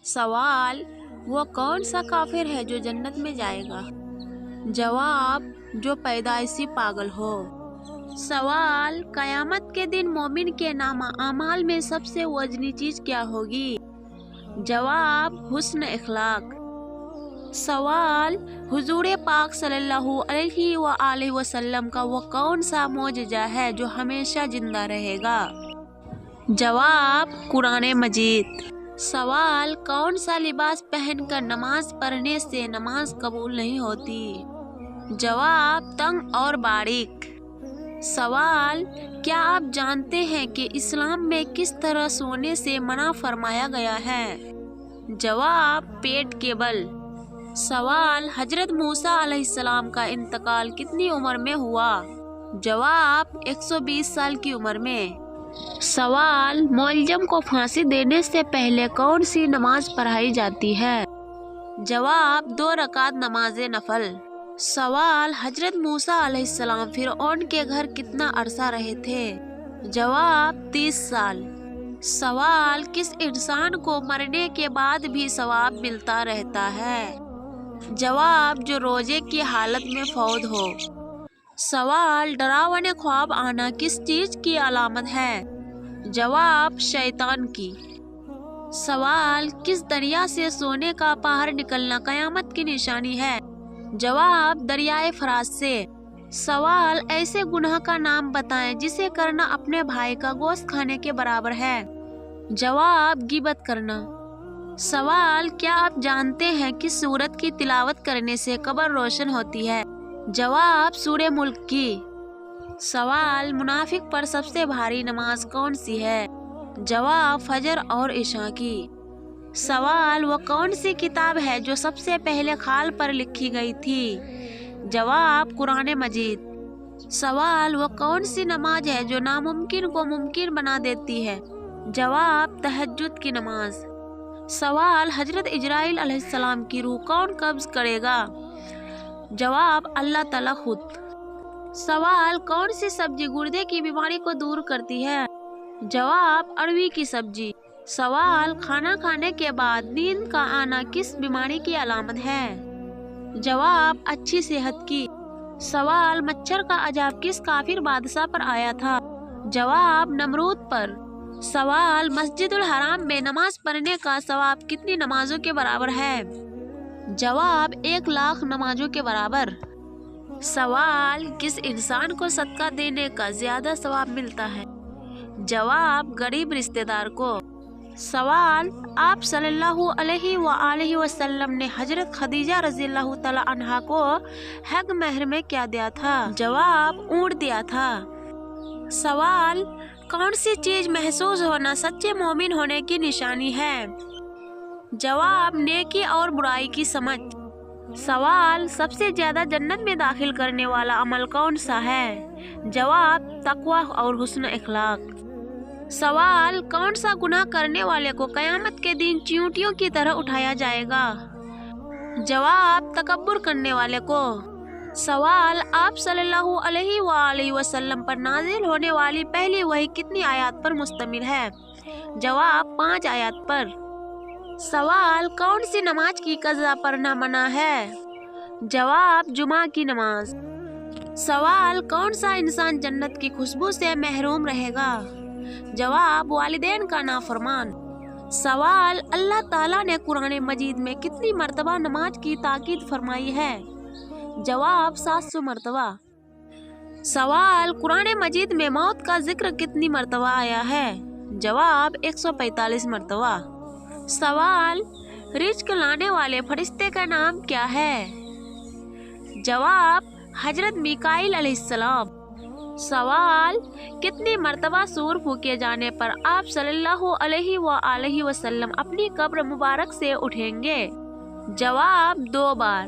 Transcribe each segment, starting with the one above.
सवाल, वो कौन सा काफिर है जो जन्नत में जाएगा? जवाब, जो पैदाइशी पागल हो। सवाल, कयामत के दिन मोमिन के नामा अमाल में सबसे वजनी चीज क्या होगी? जवाब, हुस्न इखलाक। सवाल, हुजूर पाक सल्लल्लाहु अलैहि व आलिहि वसल्लम का वो कौन सा मौजज़ा है जो हमेशा जिंदा रहेगा? जवाब, कुरान मजीद। सवाल, कौन सा लिबास पहनकर नमाज पढ़ने से नमाज कबूल नहीं होती? जवाब, तंग और बारीक। सवाल, क्या आप जानते हैं कि इस्लाम में किस तरह सोने से मना फरमाया गया है? जवाब, पेट के बल। सवाल, हजरत मूसा अलैहिस्सलाम का इंतकाल कितनी उम्र में हुआ? जवाब, 120 साल की उम्र में। सवाल, मुअल्जम को फांसी देने से पहले कौन सी नमाज पढ़ाई जाती है? जवाब, 2 रकात नमाज नफल। सवाल, हजरत मूसा अलैहिस्सलाम फिरऔन के घर कितना अरसा रहे थे? जवाब, 30 साल। सवाल, किस इंसान को मरने के बाद भी सवाब मिलता रहता है? जवाब, जो रोजे की हालत में फौत हो। सवाल, डरावने ख्वाब आना किस चीज की अलामत है? जवाब, शैतान की। सवाल, किस दरिया से सोने का पहाड़ निकलना कयामत की निशानी है? जवाब, दरियाए फराज से। सवाल, ऐसे गुनाह का नाम बताएं जिसे करना अपने भाई का गोश्त खाने के बराबर है? जवाब, गिबत करना। सवाल, क्या आप जानते हैं कि सूरत की तिलावत करने से कब्र रोशन होती है? जवाब, सूरे मुल्क की। सवाल, मुनाफिक पर सबसे भारी नमाज कौन सी है? जवाब, फजर और इशा की। सवाल, वो कौन सी किताब है जो सबसे पहले खाल पर लिखी गई थी? जवाब, कुरान मजीद। सवाल, वो कौन सी नमाज है जो नामुमकिन को मुमकिन बना देती है? जवाब, तहज्जुद की नमाज। सवाल, हजरत इजराइल अलैहिस्सलाम की रूह कौन कब्ज करेगा? जवाब, अल्लाह ताला खुद। सवाल, कौन सी सब्जी गुर्दे की बीमारी को दूर करती है? जवाब, अरवी की सब्जी। सवाल, खाना खाने के बाद नींद का आना किस बीमारी की अलामत है? जवाब, अच्छी सेहत की। सवाल, मच्छर का अजाब किस काफिर बादशाह पर आया था? जवाब, नमरूद पर। सवाल, मस्जिदुल हराम में नमाज पढ़ने का सवाब कितनी नमाजों के बराबर है? जवाब, 1,00,000 नमाजों के बराबर। सवाल, किस इंसान को सदका देने का ज्यादा सवाब मिलता है? जवाब, गरीब रिश्तेदार को। सवाल, आप सल्लल्लाहु अलैहि व आलिहि वसल्लम ने हजरत खदीजा रज़ियल्लाहु तआला अन्हा को हक महर में क्या दिया था? जवाब, ऊंट दिया था। सवाल, कौन सी चीज महसूस होना सच्चे मोमिन होने की निशानी है? जवाब, नेकी और बुराई की समझ। सवाल, सबसे ज्यादा जन्नत में दाखिल करने वाला अमल कौन सा है? जवाब, तकवा और हुस्न इखलाक। सवाल, कौन सा गुनाह करने वाले को कयामत के दिन चींटियों की तरह उठाया जाएगा? जवाब, तकब्बुर करने वाले को। सवाल, आप सल्लल्लाहु अलैहि व आलिहि वसल्लम पर नाजिल होने वाली पहली वही कितनी आयत पर मुश्तमिल है? जवाब, 5 आयत पर। सवाल, कौन सी नमाज की कज़ा पढ़ना मना है? जवाब, जुमा की नमाज। सवाल, कौन सा इंसान जन्नत की खुशबू से महरूम रहेगा? जवाब, वालिदैन का नाफरमान। सवाल, अल्लाह ताला ने कुरान मजीद में कितनी मर्तबा नमाज की ताकीद फरमाई है? जवाब, 700 मर्तबा। सवाल, कुरान मजीद में मौत का जिक्र कितनी मर्तबा आया है? जवाब, 145 मर्तबा। सवाल, रिज्क लाने वाले फरिश्ते का नाम क्या है? जवाब, हजरत मीकाईल अलैहिस्सलाम। सवाल, कितनी मर्तबा सूर फूके जाने पर आप सल्लल्लाहु अलैहि व आलिहि वसल्लम अपनी कब्र मुबारक से उठेंगे? जवाब, 2 बार।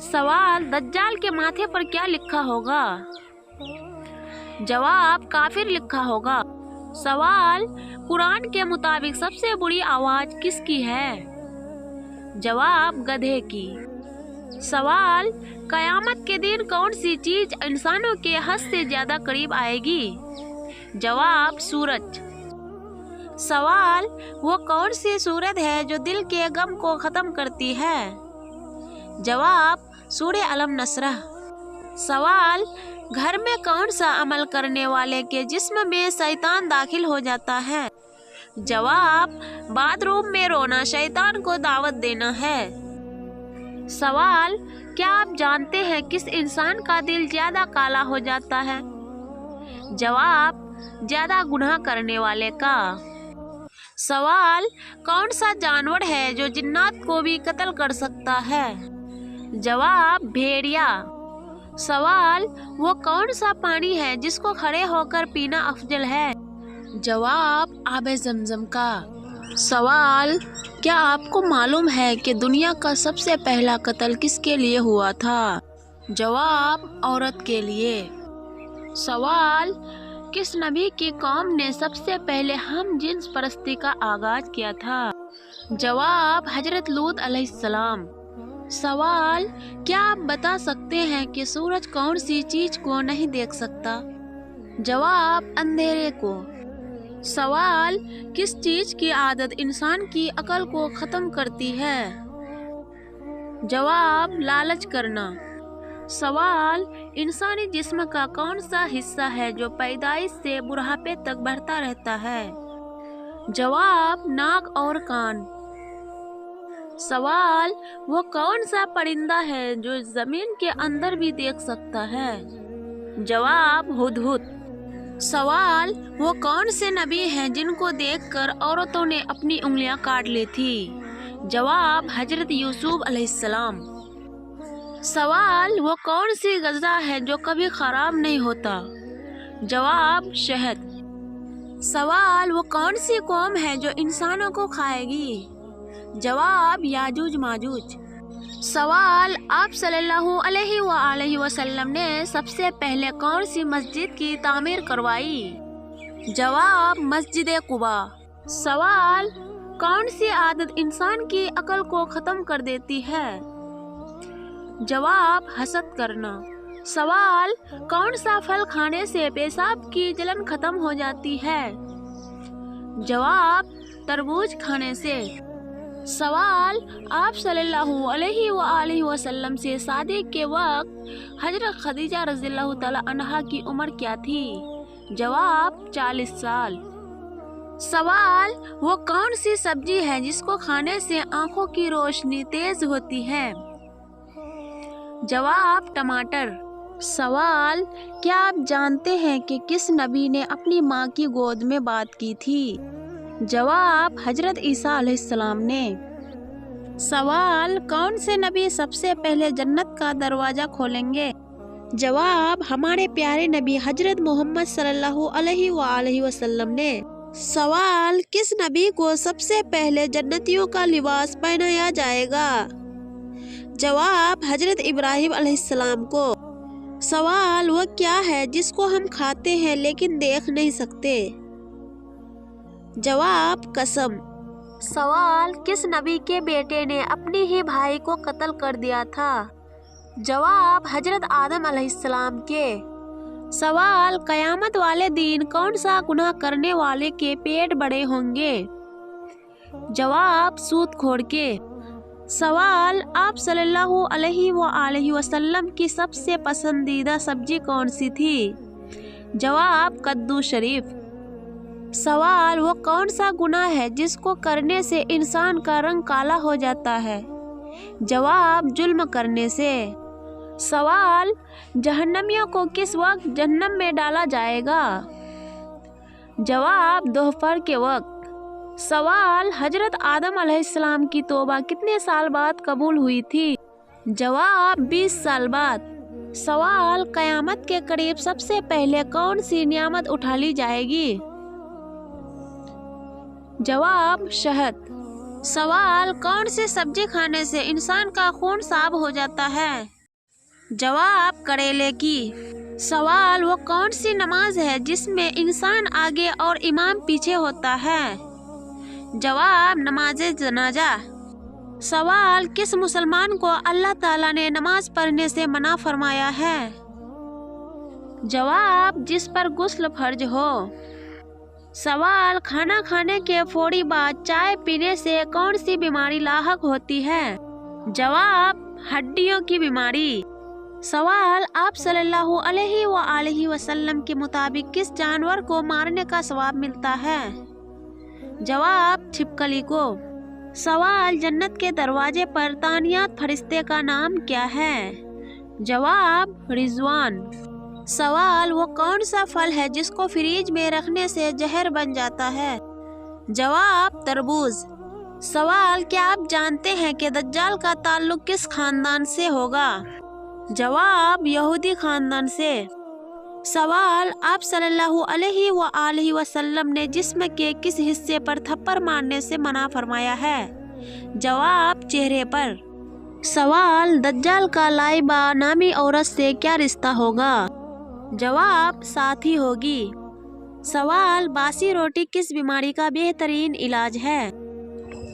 सवाल, दज्जाल के माथे पर क्या लिखा होगा? जवाब, काफिर लिखा होगा। सवाल, कुरान के मुताबिक सबसे बुरी आवाज किसकी है? जवाब, गधे की। सवाल, कयामत के दिन कौन सी चीज इंसानों के हद से ज्यादा करीब आएगी? जवाब, सूरज। सवाल, वो कौन सी सूरत है जो दिल के गम को खत्म करती है? जवाब, सूरह अलम नसरह। सवाल, घर में कौन सा अमल करने वाले के जिस्म में शैतान दाखिल हो जाता है? जवाब, बाथरूम में रोना शैतान को दावत देना है। सवाल, क्या आप जानते हैं किस इंसान का दिल ज्यादा काला हो जाता है? जवाब, ज्यादा गुनाह करने वाले का। सवाल, कौन सा जानवर है जो जिन्नात को भी कत्ल कर सकता है? जवाब, भेड़िया। सवाल, वो कौन सा पानी है जिसको खड़े होकर पीना अफजल है? जवाब, आबे ज़मज़म का। सवाल, क्या आपको मालूम है कि दुनिया का सबसे पहला कत्ल किसके लिए हुआ था? जवाब, औरत के लिए। सवाल, किस नबी की कौम ने सबसे पहले हम जिन्स परस्ती का आगाज किया था? जवाब, हजरत लूत अलैहिस्सलाम। सवाल, क्या आप बता सकते हैं कि सूरज कौन सी चीज को नहीं देख सकता? जवाब, अंधेरे को। सवाल, किस चीज की आदत इंसान की अकल को खत्म करती है? जवाब, लालच करना। सवाल, इंसानी जिस्म का कौन सा हिस्सा है जो पैदाइश से बुढ़ापे तक बढ़ता रहता है? जवाब, नाक और कान। सवाल, वो कौन सा परिंदा है जो जमीन के अंदर भी देख सकता है? जवाब, हुदहुद। सवाल, वो कौन से नबी हैं जिनको देखकर औरतों ने अपनी उंगलियां काट ली थी? जवाब, हजरत यूसुफ अलैहिस्सलाम। सवाल, वो कौन सी ग़िज़ा है जो कभी खराब नहीं होता? जवाब, शहद। सवाल, वो कौन सी कौम है जो इंसानों को खाएगी? जवाब, याजूज माजूज। सवाल, आप सल्लल्लाहु अलैहि वसल्लम ने सबसे पहले कौन सी मस्जिद की तामीर करवाई? जवाब, मस्जिद कुबा। सवाल, कौन सी आदत इंसान की अकल को ख़त्म कर देती है? जवाब, हसद करना। सवाल, कौन सा फल खाने से पेशाब की जलन खत्म हो जाती है? जवाब, तरबूज खाने से। सवाल, आप सल्लल्लाहु अलैहि वसल्लम से शादी के वक्त हजरत खदीजा रज़ियल्लाहु तआला अन्हा की उम्र क्या थी? जवाब, 40 साल। सवाल, वो कौन सी सब्जी है जिसको खाने से आंखों की रोशनी तेज होती है? जवाब, टमाटर। सवाल, क्या आप जानते हैं कि किस नबी ने अपनी माँ की गोद में बात की थी? जवाब, हजरत ईसा अलैहिस्सलाम ने। सवाल, कौन से नबी सबसे पहले जन्नत का दरवाजा खोलेंगे? जवाब, हमारे प्यारे नबी हजरत मोहम्मद सल्लल्लाहु अलैहि वसल्लम ने। सवाल, किस नबी को सबसे पहले जन्नतियों का लिबास पहनाया जाएगा? जवाब, हजरत इब्राहिम अलैहिस्सलाम को। सवाल, वो क्या है जिसको हम खाते हैं लेकिन देख नहीं सकते? जवाब, कसम। सवाल, किस नबी के बेटे ने अपने ही भाई को कत्ल कर दिया था? जवाब, हजरत आदम अलैहिस्सलाम के। सवाल, कयामत वाले दिन कौन सा गुनाह करने वाले के पेट बड़े होंगे? जवाब, सूदखोर के। सवाल, आप सल्लल्लाहु अलैहि वसल्लम की सबसे पसंदीदा सब्जी कौन सी थी? जवाब, कद्दू शरीफ। सवाल, वो कौन सा गुनाह है जिसको करने से इंसान का रंग काला हो जाता है? जवाब, जुल्म करने से। सवाल, जहन्नमियों को किस वक्त जहन्नम में डाला जाएगा? जवाब, दोपहर के वक्त। सवाल, हजरत आदम अलैहिस्सलाम की तौबा कितने साल बाद कबूल हुई थी? जवाब, 20 साल बाद। सवाल, कयामत के करीब सबसे पहले कौन सी नियामत उठा ली जाएगी? जवाब, शहद। सवाल, कौन सी सब्जी खाने से इंसान का खून साफ हो जाता है? जवाब, करेले की। सवाल, वो कौन सी नमाज है जिसमें इंसान आगे और इमाम पीछे होता है? जवाब, नमाज़े जनाजा। सवाल, किस मुसलमान को अल्लाह ताला ने नमाज पढ़ने से मना फरमाया है? जवाब, जिस पर गुस्ल फर्ज हो। सवाल, खाना खाने के फौरी बाद चाय पीने से कौन सी बीमारी लाहक होती है? जवाब, हड्डियों की बीमारी। सवाल, आप सल्लल्लाहु अलैहि वसल्लम के मुताबिक किस जानवर को मारने का सवाब मिलता है? जवाब, छिपकली को। सवाल, जन्नत के दरवाजे पर तानियात फरिश्ते का नाम क्या है? जवाब, रिजवान। सवाल, वो कौन सा फल है जिसको फ्रिज में रखने से जहर बन जाता है? जवाब, तरबूज। सवाल, क्या आप जानते हैं कि दज्जाल का ताल्लुक किस खानदान से होगा? जवाब, यहूदी खानदान से। सवाल, आप सल्लल्लाहु अलैहि वसल्लम ने जिस्म के किस हिस्से पर थप्पड़ मारने से मना फरमाया है? जवाब, चेहरे पर। सवाल, दज्जाल का लाइबा नामी औरत से क्या रिश्ता होगा? जवाब, साथी होगी। सवाल, बासी रोटी किस बीमारी का बेहतरीन इलाज है?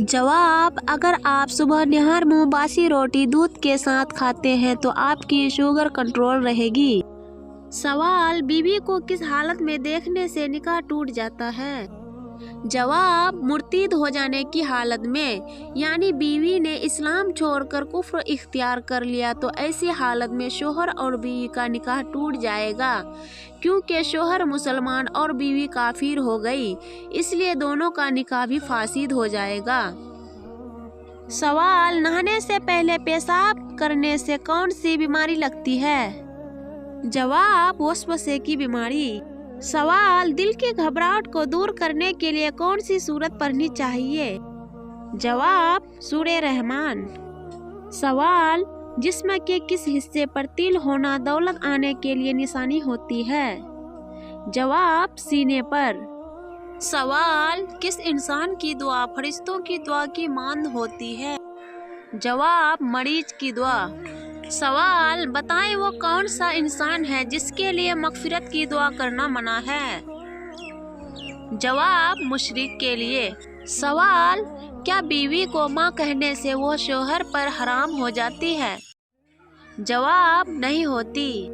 जवाब, अगर आप सुबह निहार मुंह बासी रोटी दूध के साथ खाते हैं तो आपकी शुगर कंट्रोल रहेगी। सवाल, बीवी को किस हालत में देखने से निकाह टूट जाता है? जवाब, मुर्तिद हो जाने की हालत में, यानी बीवी ने इस्लाम छोड़कर कुफ्र इख्तियार कर लिया तो ऐसी हालत में शोहर और बीवी का निकाह टूट जाएगा, क्योंकि शोहर मुसलमान और बीवी काफिर हो गई, इसलिए दोनों का निकाह भी फासिद हो जाएगा। सवाल, नहाने से पहले पेशाब करने से कौन सी बीमारी लगती है? जवाब, वसवसे की बीमारी। सवाल, दिल की घबराहट को दूर करने के लिए कौन सी सूरत पढ़नी चाहिए? जवाब, सूरे रहमान। सवाल, जिस्म के किस हिस्से पर तिल होना दौलत आने के लिए निशानी होती है? जवाब, सीने पर। सवाल, किस इंसान की दुआ फरिश्तों की दुआ की मांद होती है? जवाब, मरीज की दुआ। सवाल, बताएं वो कौन सा इंसान है जिसके लिए मगफिरत की दुआ करना मना है? जवाब, मुशरिक के लिए। सवाल, क्या बीवी को माँ कहने से वो शोहर पर हराम हो जाती है? जवाब, नहीं होती।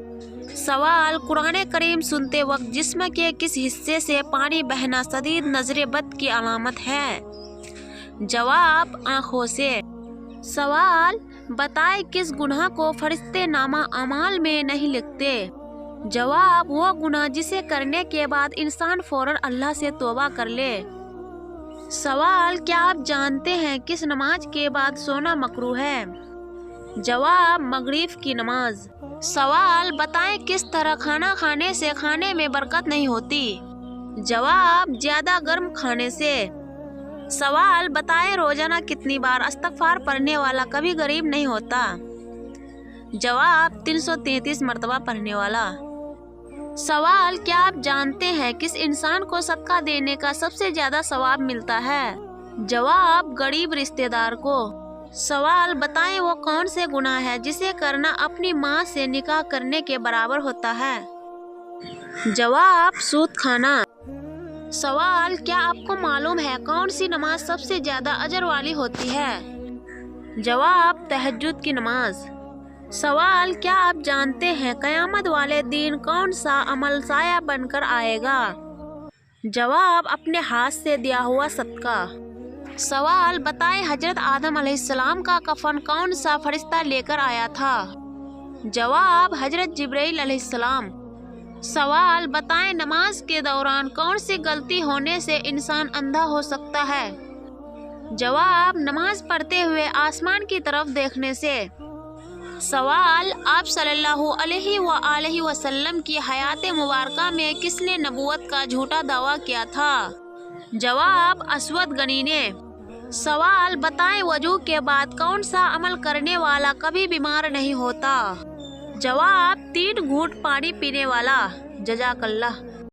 सवाल, कुरान करीम सुनते वक्त जिस्म के किस हिस्से से पानी बहना शदीद नजर बद की अलामत है? जवाब, आँखों से। सवाल, बताए किस गुनाह को फरिश्ते नामा अमाल में नहीं लिखते? जवाब, वो गुनाह जिसे करने के बाद इंसान फौरन अल्लाह से तौबा कर ले। सवाल, क्या आप जानते हैं किस नमाज के बाद सोना मकरूह है? जवाब, मगरिब की नमाज। सवाल, बताएं किस तरह खाना खाने से खाने में बरकत नहीं होती? जवाब, ज्यादा गर्म खाने से। सवाल, बताएं रोजाना कितनी बार इस्तग़फ़ार पढ़ने वाला कभी गरीब नहीं होता? जवाब, 333 मरतबा पढ़ने वाला। सवाल, क्या आप जानते हैं किस इंसान को सदका देने का सबसे ज्यादा सवाब मिलता है? जवाब, गरीब रिश्तेदार को। सवाल, बताएं वो कौन से गुनाह है जिसे करना अपनी माँ से निकाह करने के बराबर होता है? जवाब, सूद खाना। सवाल, क्या आपको मालूम है कौन सी नमाज सबसे ज्यादा अजर वाली होती है? जवाब, तहज्जुद की नमाज। सवाल, क्या आप जानते हैं कयामत वाले दिन कौन सा अमल साया बनकर आएगा? जवाब, अपने हाथ से दिया हुआ सदका। सवाल, बताएं हजरत आदम अलैहिस्सलाम का कफन कौन सा फरिश्ता लेकर आया था? जवाब, हजरत जिब्राइल अलैहिस्सलाम। सवाल, बताएं नमाज के दौरान कौन सी गलती होने से इंसान अंधा हो सकता है? जवाब, नमाज पढ़ते हुए आसमान की तरफ देखने से। सवाल, आप सल्लल्लाहु अलैहि वसल्लम की हयात मुबारका में किसने नबूवत का झूठा दावा किया था? जवाब, अस्वद गनी ने। सवाल, बताएं वजू के बाद कौन सा अमल करने वाला कभी बीमार नहीं होता? जवाब, 3 घूंट पानी पीने वाला। जज़ाकल्लाह।